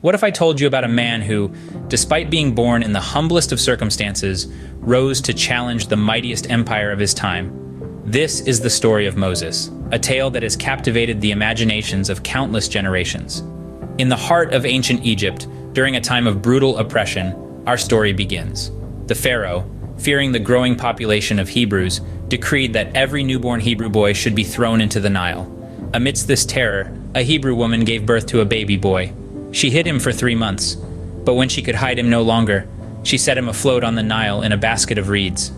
What if I told you about a man who, despite being born in the humblest of circumstances, rose to challenge the mightiest empire of his time? This is the story of Moses, a tale that has captivated the imaginations of countless generations. In the heart of ancient Egypt, during a time of brutal oppression, our story begins. The pharaoh, fearing the growing population of Hebrews, decreed that every newborn Hebrew boy should be thrown into the Nile. Amidst this terror, a Hebrew woman gave birth to a baby boy. She hid him for 3 months, but when she could hide him no longer, she set him afloat on the Nile in a basket of reeds.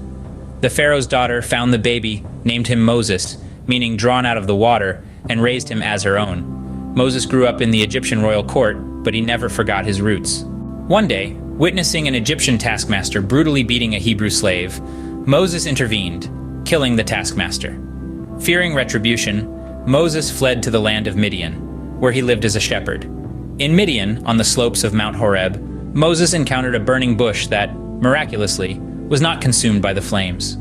The pharaoh's daughter found the baby, named him Moses, meaning drawn out of the water, and raised him as her own. Moses grew up in the Egyptian royal court, but he never forgot his roots. One day, witnessing an Egyptian taskmaster brutally beating a Hebrew slave, Moses intervened, killing the taskmaster. Fearing retribution, Moses fled to the land of Midian, where he lived as a shepherd. In Midian, on the slopes of Mount Horeb, Moses encountered a burning bush that, miraculously, was not consumed by the flames.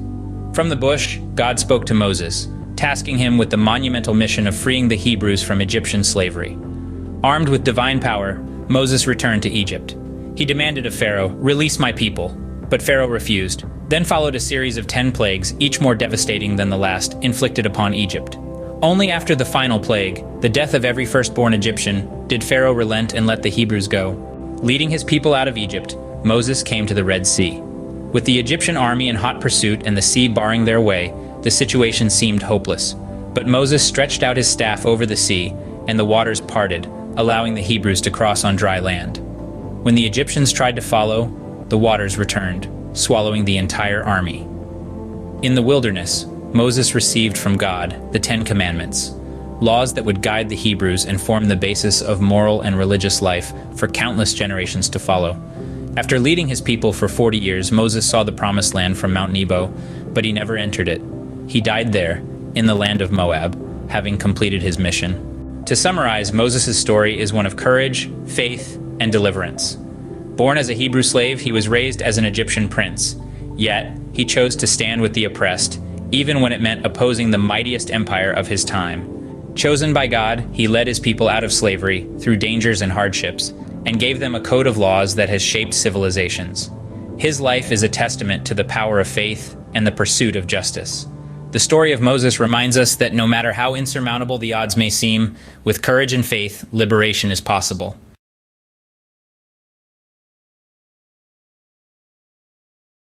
From the bush, God spoke to Moses, tasking him with the monumental mission of freeing the Hebrews from Egyptian slavery. Armed with divine power, Moses returned to Egypt. He demanded of Pharaoh, "Release my people," but Pharaoh refused. Then followed a series of 10 plagues, each more devastating than the last, inflicted upon Egypt. Only after the final plague, the death of every firstborn Egyptian, did Pharaoh relent and let the Hebrews go. Leading his people out of Egypt, Moses came to the Red Sea. With the Egyptian army in hot pursuit and the sea barring their way, the situation seemed hopeless. But Moses stretched out his staff over the sea, and the waters parted, allowing the Hebrews to cross on dry land. When the Egyptians tried to follow, the waters returned, swallowing the entire army. In the wilderness, Moses received from God the 10 Commandments, laws that would guide the Hebrews and form the basis of moral and religious life for countless generations to follow. After leading his people for 40 years, Moses saw the promised land from Mount Nebo, but he never entered it. He died there, in the land of Moab, having completed his mission. To summarize, Moses' story is one of courage, faith, and deliverance. Born as a Hebrew slave, he was raised as an Egyptian prince. Yet, he chose to stand with the oppressed, even when it meant opposing the mightiest empire of his time. Chosen by God, he led his people out of slavery through dangers and hardships, and gave them a code of laws that has shaped civilizations. His life is a testament to the power of faith and the pursuit of justice. The story of Moses reminds us that no matter how insurmountable the odds may seem, with courage and faith, liberation is possible.